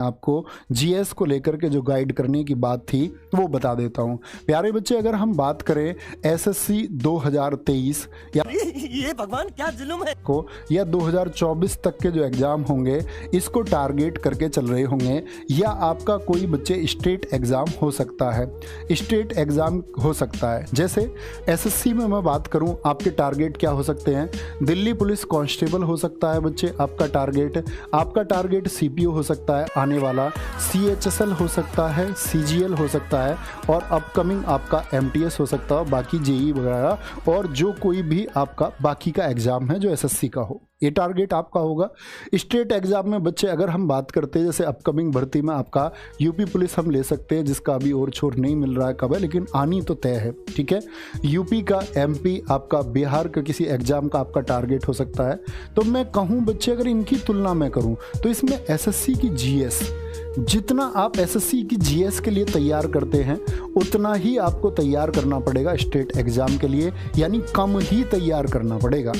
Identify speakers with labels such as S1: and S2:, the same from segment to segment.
S1: आपको जीएस को लेकर के जो गाइड करने की बात थी वो बता देता हूं। प्यारे बच्चे, अगर हम बात करें एसएससी 2023 या
S2: ये भगवान क्या जुल्म है
S1: को या 2024 तक के जो एग्जाम होंगे इसको टारगेट करके चल रहे होंगे, या आपका कोई बच्चे स्टेट एग्जाम हो सकता है, स्टेट एग्जाम हो सकता है। जैसे एसएससी में मैं बात करूं, आपके टारगेट क्या हो सकते हैं? दिल्ली पुलिस कांस्टेबल हो सकता है बच्चे आपका टारगेट सीपीओ हो सकता है आने वाला, सीएचएसएल हो सकता है, सीजीएल हो सकता है, और अपकमिंग आपका एमटीएस हो सकता है, बाकी जेई वगैरह और जो कोई भी आपका बाकी का एग्जाम है जो एसएससी का हो, ये टारगेट आपका होगा। स्टेट एग्जाम में बच्चे अगर हम बात करते हैं, जैसे अपकमिंग भर्ती में आपका यूपी पुलिस हम ले सकते हैं, जिसका अभी और छोर नहीं मिल रहा है कब है, लेकिन आनी तो तय है, ठीक है। यूपी का, एमपी आपका, बिहार का किसी एग्जाम का आपका टारगेट हो सकता है। तो मैं कहूँ बच्चे, अगर इनकी तुलना मैं करूँ तो इसमें एसएससी की जीएस, जितना आप एसएससी की जीएस के लिए तैयार करते हैं उतना ही आपको तैयार करना पड़ेगा स्टेट एग्जाम के लिए, यानी कम ही तैयार करना पड़ेगा।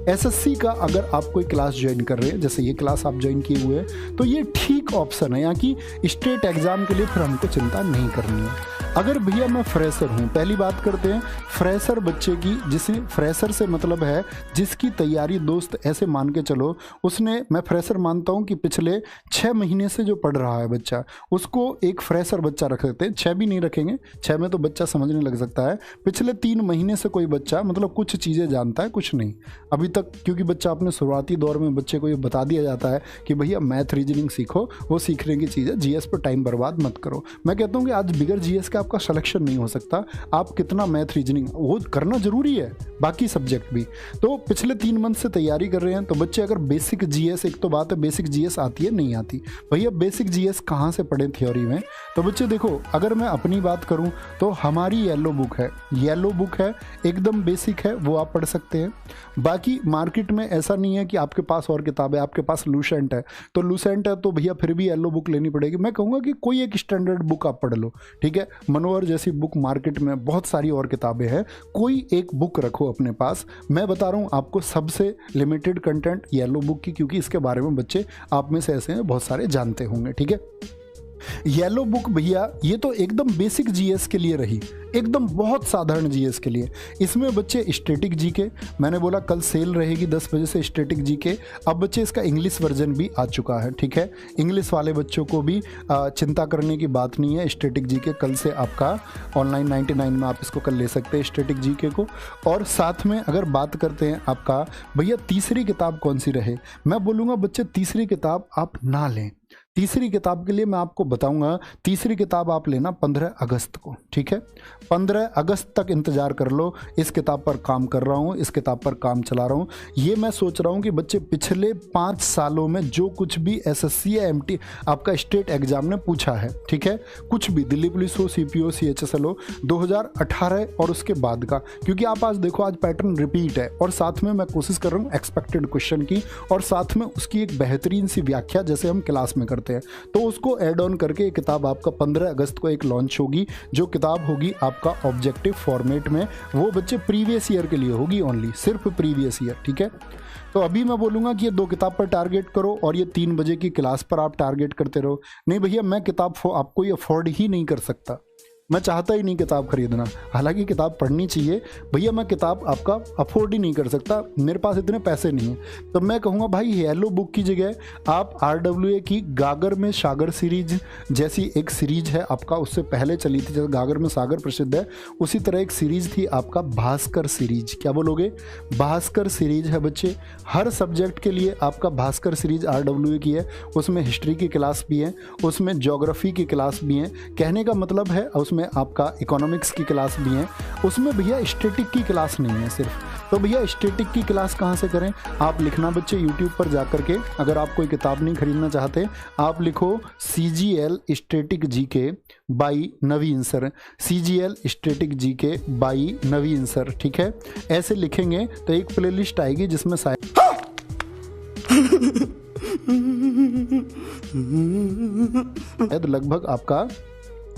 S1: एसएससी का अगर आप कोई क्लास ज्वाइन कर रहे हैं, जैसे ये क्लास आप ज्वाइन किए हुए हैं, तो ये ठीक ऑप्शन है, यहाँ की स्टेट एग्जाम के लिए फिर हमको चिंता नहीं करनी है। अगर भैया मैं फ्रेशर हूँ, पहली बात करते हैं फ्रेशर बच्चे की, जिसे फ्रेशर से मतलब है जिसकी तैयारी दोस्त ऐसे मान के चलो उसने, मैं फ्रेशर मानता हूँ कि पिछले 6 महीने से जो पढ़ रहा है बच्चा, उसको एक फ्रेशर बच्चा रख सकते हैं। 6 भी नहीं रखेंगे, 6 में तो बच्चा समझने लग सकता है। पिछले 3 महीने से कोई बच्चा मतलब कुछ चीज़ें जानता है, कुछ नहीं अभी तक, क्योंकि बच्चा अपने शुरुआती दौर में बच्चे को ये बता दिया जाता है कि भैया मैथ रीजनिंग सीखो, वो सीखने की चीज़ है, जीएस पर टाइम बर्बाद मत करो। मैं कहता हूँ कि आज बिगर जीएस का आपका सिलेक्शन नहीं हो सकता, आप कितना मैथ रीजनिंग वो करना जरूरी है, बाकी सब्जेक्ट भी। तो पिछले 3 मंथ से तैयारी कर रहे हैं तो बच्चे अगर बेसिक जीएस, एक तो बात है बेसिक जीएस आती है नहीं आती, भैया बेसिक जीएस कहाँ से पढ़े थ्योरी में? तो बच्चे देखो, अगर मैं अपनी बात करूं तो हमारी येलो बुक है, एकदम बेसिक है, वो आप पढ़ सकते हैं। बाकी मार्केट में ऐसा नहीं है कि आपके पास और किताब है, आपके पास लूसेंट है तो भैया फिर भी येलो बुक लेनी पड़ेगी। मैं कहूँगा कि कोई एक स्टैंडर्ड बुक आप पढ़ लो, ठीक है। मनोहर जैसी बुक मार्केट में बहुत सारी और किताबें हैं, कोई एक बुक रखो अपने पास। मैं बता रहा हूँ आपको सबसे लिमिटेड कंटेंट येलो बुक की, क्योंकि इसके बारे में बच्चे आप में से ऐसे हैं बहुत सारे जानते होंगे, ठीक है। येलो बुक भैया ये तो एकदम बेसिक जीएस के लिए रही, एकदम बहुत साधारण जीएस के लिए। इसमें बच्चे स्टैटिक जीके, मैंने बोला कल सेल रहेगी 10 बजे से स्टैटिक जीके। अब बच्चे इसका इंग्लिश वर्जन भी आ चुका है, ठीक है। इंग्लिश वाले बच्चों को भी चिंता करने की बात नहीं है, स्टैटिक जीके कल से आपका ऑनलाइन 99 में आप इसको कल ले सकते हैं स्टैटिक जीके को। और साथ में अगर बात करते हैं आपका भैया तीसरी किताब कौन सी रहे, मैं बोलूँगा बच्चे तीसरी किताब आप ना लें। तीसरी किताब के लिए मैं आपको बताऊंगा, तीसरी किताब आप लेना 15 अगस्त को, ठीक है। 15 अगस्त तक इंतज़ार कर लो, इस किताब पर काम कर रहा हूँ, इस किताब पर काम चला रहा हूँ। ये मैं सोच रहा हूँ कि बच्चे पिछले 5 सालों में जो कुछ भी एसएससी या एमटी आपका स्टेट एग्जाम ने पूछा है, ठीक है, कुछ भी दिल्ली पुलिस हो, सीपीओ, सीएचएसएल हो, 2018 और उसके बाद का, क्योंकि आप आज देखो आज पैटर्न रिपीट है, और साथ में मैं कोशिश कर रहा हूँ एक्सपेक्टेड क्वेश्चन की, और साथ में उसकी एक बेहतरीन सी व्याख्या जैसे हम क्लास में करते हैं, तो उसको ऐड ऑन करके एक किताब आपका 15 अगस्त को एक लॉन्च होगी। जो किताब होगी आपका ऑब्जेक्टिव फॉर्मेट में, वो बच्चे प्रीवियस ईयर के लिए होगी, ओनली सिर्फ प्रीवियस ईयर, ठीक है। तो अभी मैं बोलूँगा कि ये 2 किताब पर टारगेट करो और ये 3 बजे की क्लास पर आप टारगेट करते रहो। नहीं भैया मैं किताब आपको ये अफोर्ड ही नहीं कर सकता, मैं चाहता ही नहीं किताब खरीदना, हालांकि किताब पढ़नी चाहिए भैया, मैं किताब आपका अफोर्ड ही नहीं कर सकता, मेरे पास इतने पैसे नहीं हैं। तो मैं कहूँगा भाई येलो बुक की जगह आप RWA की गागर में सागर सीरीज जैसी एक सीरीज है आपका, उससे पहले चली थी, जैसे गागर में सागर प्रसिद्ध है उसी तरह एक सीरीज थी आपका भास्कर सीरीज। क्या बोलोगे? भास्कर सीरीज है बच्चे, हर सब्जेक्ट के लिए आपका भास्कर सीरीज RWA की है, उसमें हिस्ट्री की क्लास भी है, उसमें ज्योग्राफी की क्लास भी है, कहने का मतलब है उसमें आपका इकोनॉमिक्स की क्लास भी है, उसमें भैया स्टैटिक की क्लास नहीं है सिर्फ। तो भैया स्टैटिक की क्लास कहाँ से करें? आप लिखना बच्चे यूट्यूब पर जा कर के, अगर आप कोई किताब नहीं खरीदना चाहते, आप लिखो CGL static GK by Naveen sir, CGL static GK by Naveen sir, ठीक है। ऐसे लिखेंगे तो एक प्लेलिस्ट आएगी जिसमें शायद लगभग आपका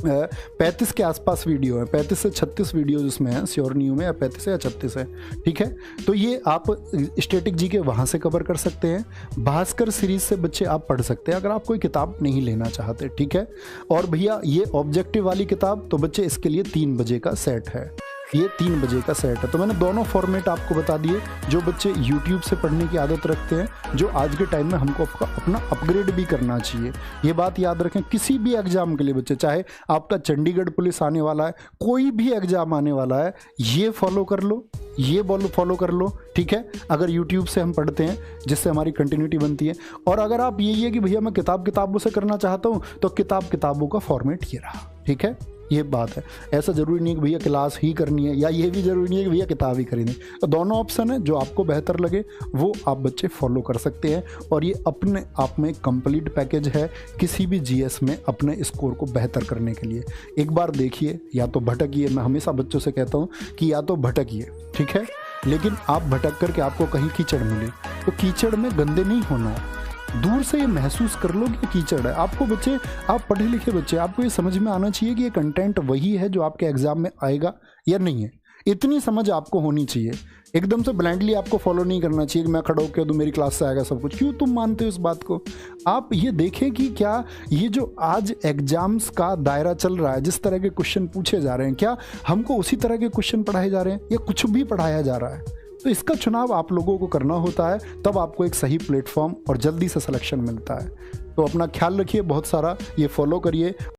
S1: 35 के आसपास वीडियो है, 35 से 36 वीडियो जिसमें है, श्योर नहीं हूँ मैं, या 35 है या 36 है, ठीक है। तो ये आप स्टैटिक जीके वहाँ से कवर कर सकते हैं। भास्कर सीरीज से बच्चे आप पढ़ सकते हैं अगर आप कोई किताब नहीं लेना चाहते, ठीक है। और भैया ये ऑब्जेक्टिव वाली किताब तो बच्चे इसके लिए 3 बजे का सेट है, ये 3 बजे का सेट है। तो मैंने दोनों फॉर्मेट आपको बता दिए जो बच्चे YouTube से पढ़ने की आदत रखते हैं, जो आज के टाइम में हमको अपना अपग्रेड भी करना चाहिए। ये बात याद रखें, किसी भी एग्जाम के लिए बच्चे, चाहे आपका चंडीगढ़ पुलिस आने वाला है, कोई भी एग्जाम आने वाला है, ये फॉलो कर लो, ये फॉलो कर लो, ठीक है। अगर YouTube से हम पढ़ते हैं जिससे हमारी कंटिन्यूटी बनती है। और अगर आप यही है कि भैया मैं किताबों से करना चाहता हूँ, तो किताबों का फॉर्मेट ये रहा, ठीक है। ये बात है, ऐसा ज़रूरी नहीं है कि भैया क्लास ही करनी है, या ये भी ज़रूरी नहीं है कि भैया किताब ही खरीदें। तो दोनों ऑप्शन है, जो आपको बेहतर लगे वो आप बच्चे फॉलो कर सकते हैं। और ये अपने आप में कंप्लीट पैकेज है किसी भी जीएस में अपने स्कोर को बेहतर करने के लिए। एक बार देखिए, या तो भटकिए, मैं हमेशा बच्चों से कहता हूँ कि या तो भटकिए, ठीक है, लेकिन आप भटक करके आपको कहीं कीचड़ मिले तो कीचड़ में गंदे नहीं होना है, दूर से ये महसूस कर लो कि कीचड़ है। आपको बच्चे, आप पढ़े लिखे बच्चे, आपको ये समझ में आना चाहिए कि ये कंटेंट वही है जो आपके एग्जाम में आएगा या नहीं है, इतनी समझ आपको होनी चाहिए। एकदम से ब्लाइंडली आपको फॉलो नहीं करना चाहिए कि मैं खड़ा होकर दूँ मेरी क्लास से आएगा सब कुछ। क्यों तुम मानते हो इस बात को? आप ये देखें कि क्या ये जो आज एग्जाम्स का दायरा चल रहा है, जिस तरह के क्वेश्चन पूछे जा रहे हैं, क्या हमको उसी तरह के क्वेश्चन पढ़ाए जा रहे हैं या कुछ भी पढ़ाया जा रहा है? तो इसका चुनाव आप लोगों को करना होता है, तब आपको एक सही प्लेटफॉर्म और जल्दी से सिलेक्शन मिलता है। तो अपना ख्याल रखिए, बहुत सारा ये फॉलो करिए।